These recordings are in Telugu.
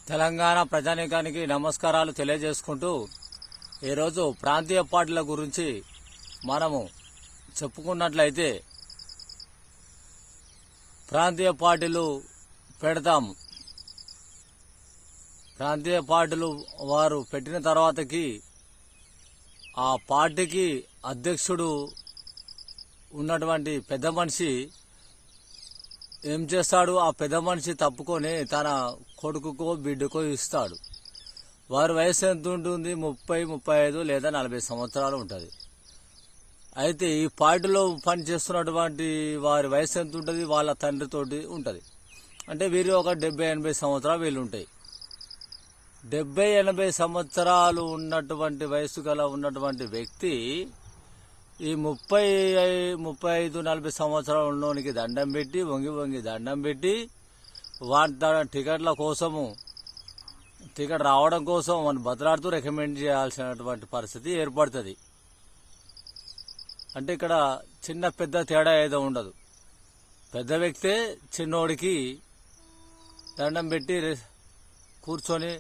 తెలంగాణ ప్రజానీకానికి నమస్కారాలు తెలియజేసుకుంటూ ఈరోజు ప్రాంతీయ పార్టీల గురించి మనము చెప్పుకున్నట్లయితే ప్రాంతీయ పార్టీలు పెడతాము. ప్రాంతీయ పార్టీలు వారు పెట్టిన తర్వాతకి ఆ పార్టీకి అధ్యక్షుడు ఉన్నటువంటి పెద్ద మనిషి ఏం చేస్తాడు? ఆ పెద్ద మనిషి తప్పుకొని తన కొడుకుకో బిడ్డకో ఇస్తాడు. వారి వయసు ఎంత ఉంటుంది? 30, 35 లేదా 40 సంవత్సరాలు ఉంటుంది. అయితే ఈ పార్టీలో పనిచేస్తున్నటువంటి వారి వయసు ఎంత ఉంటుంది? వాళ్ళ తండ్రితోటి ఉంటుంది. అంటే వీరు ఒక 70-80 సంవత్సరాలు వీళ్ళు ఉంటాయి. 70-80 సంవత్సరాలు ఉన్నటువంటి వయసు గల ఉన్నటువంటి వ్యక్తి ఈ 35-40 సంవత్సరాలలోనికి దండం పెట్టి వంగి దండం పెట్టి తన టికెట్ల కోసము టికెట్ రావడం కోసం మనం బతలాడుతూ రికమెండ్ చేయాల్సినటువంటి పరిస్థితి ఏర్పడుతుంది. అంటే ఇక్కడ చిన్న పెద్ద తేడా ఏదో ఉండదు. పెద్ద వ్యక్తే చిన్నోడికి దండం పెట్టి కూర్చొని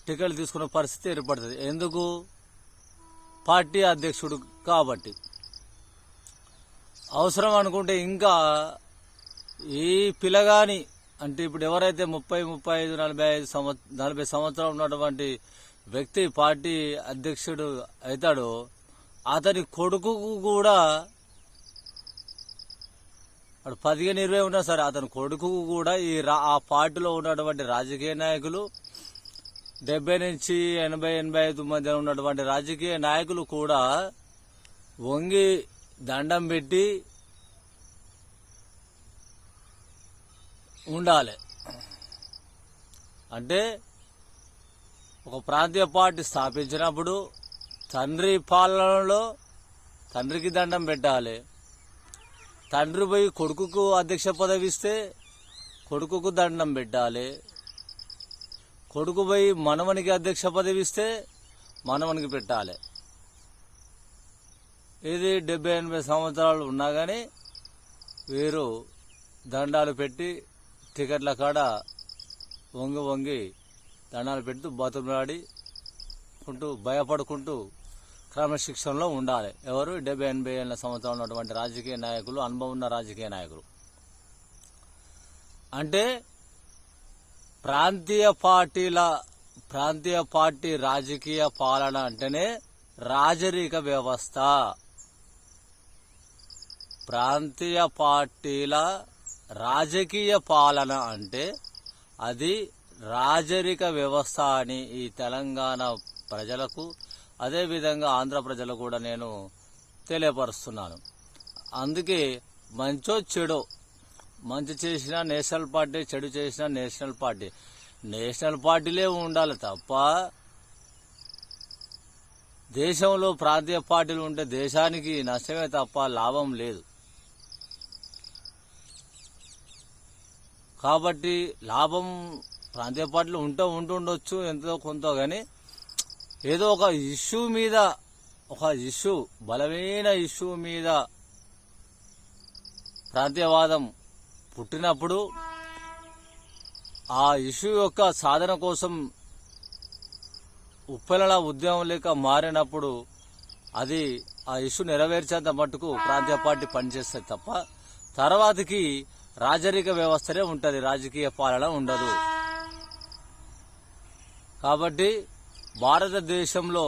టికెట్లు తీసుకునే పరిస్థితి ఏర్పడుతుంది. ఎందుకు? పార్టీ అధ్యక్షుడు కాబట్టి. అవసరం అనుకుంటే ఇంకా ఈ పిల్లగాని అంటే ఇప్పుడు ఎవరైతే 30, 35, 40 సంవత్సరాలు ఉన్నటువంటి వ్యక్తి పార్టీ అధ్యక్షుడు అవుతాడో అతని కొడుకుకు కూడా 15-20 ఉన్నా సరే అతని కొడుకుకు కూడా ఆ పార్టీలో ఉన్నటువంటి రాజకీయ నాయకులు 70 నుంచి 80-85 మధ్య ఉన్నటువంటి రాజకీయ నాయకులు కూడా వంగి దండం పెట్టి ఉండాలి. అంటే ఒక ప్రాంతీయ పార్టీ స్థాపించినప్పుడు తండ్రి పాలనలో తండ్రికి దండం పెట్టాలి. తండ్రి పోయి కొడుకుకు అధ్యక్ష పదవి ఇస్తే కొడుకుకు దండం పెట్టాలి. కొడుకు పోయి మనవనికి అధ్యక్ష పదవి ఇస్తే మనవనికి పెట్టాలి. ఇది 70-80 సంవత్సరాలు ఉన్నా కానీ వీరు దండాలు పెట్టి టికెట్ల కాడ వంగి దండాలు పెడుతూ బతులాడుకుంటూ భయపడుకుంటూ క్రమశిక్షణలో ఉండాలి. ఎవరు? 70-80 సంవత్సరాలు ఉన్నటువంటి రాజకీయ నాయకులు, అనుభవం ఉన్న రాజకీయ నాయకులు. అంటే ప్రాంతీయ పార్టీ రాజకీయ పాలన అంటేనే రాజరిక వ్యవస్థ. ప్రాంతీయ పార్టీల రాజకీయ పాలన అంటే అది రాజరిక వ్యవస్థ అని ఈ తెలంగాణ ప్రజలకు అదేవిధంగా ఆంధ్ర ప్రజలకు కూడా నేను తెలియపరుస్తున్నాను. అందుకే మంచో చెడో, మంచి చేసిన నేషనల్ పార్టీ, చెడు చేసిన నేషనల్ పార్టీలే ఉండాలి తప్ప దేశంలో ప్రాంతీయ పార్టీలు ఉంటే దేశానికి నష్టమే తప్ప లాభం లేదు. కాబట్టి లాభం ప్రాంతీయ పార్టీలు ఉంటుండొచ్చు ఎంతో కొంత, కానీ ఏదో ఒక బలమైన ఇష్యూ మీద ప్రాంతీయవాదం పుట్టినప్పుడు ఆ ఇష్యూ యొక్క సాధన కోసం ఉప్పెనల ఉద్యమం లేక మారినప్పుడు అది ఆ ఇష్యూ నెరవేర్చేంత మట్టుకు ప్రాంతీయ పార్టీ పనిచేస్తుంది తప్ప తర్వాతకి రాజరిక వ్యవస్థనే ఉంటుంది, రాజకీయ పాలన ఉండదు. కాబట్టి భారతదేశంలో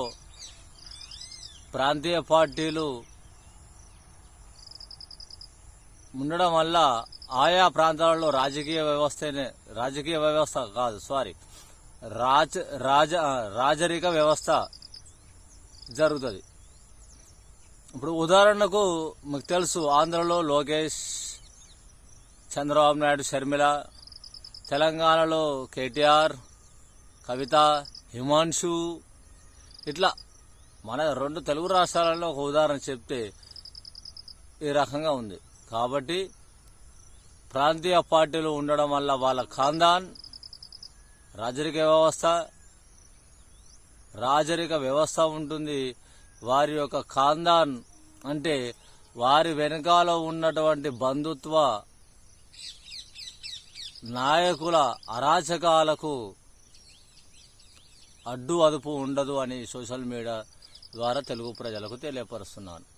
ప్రాంతీయ పార్టీలు ఉండడం వల్ల ఆయా ప్రాంతాలలో రాజరిక వ్యవస్థ జరుగుతుంది. ఇప్పుడు ఉదాహరణకు మీకు తెలుసు, ఆంధ్రలో లోకేష్, చంద్రబాబు నాయుడు, షర్మిల, తెలంగాణలో కేటీఆర్, కవిత, హిమాంశు, ఇట్లా మన 2 తెలుగు రాష్ట్రాలలో ఒక ఉదాహరణ చెప్తే ఈ రకంగా ఉంది. కాబట్టి ప్రాంతీయ పార్టీలు ఉండడం వల్ల వాళ్ళ ఖాందాన్ రాజరిక వ్యవస్థ ఉంటుంది. వారి యొక్క ఖాందాన్ అంటే వారి వెనకాల ఉన్నటువంటి బంధుత్వ నాయకుల అరాచకాలకు అడ్డు అదుపు ఉండదు అని సోషల్ మీడియా ద్వారా తెలుగు ప్రజలకు తెలియపరుస్తున్నాను.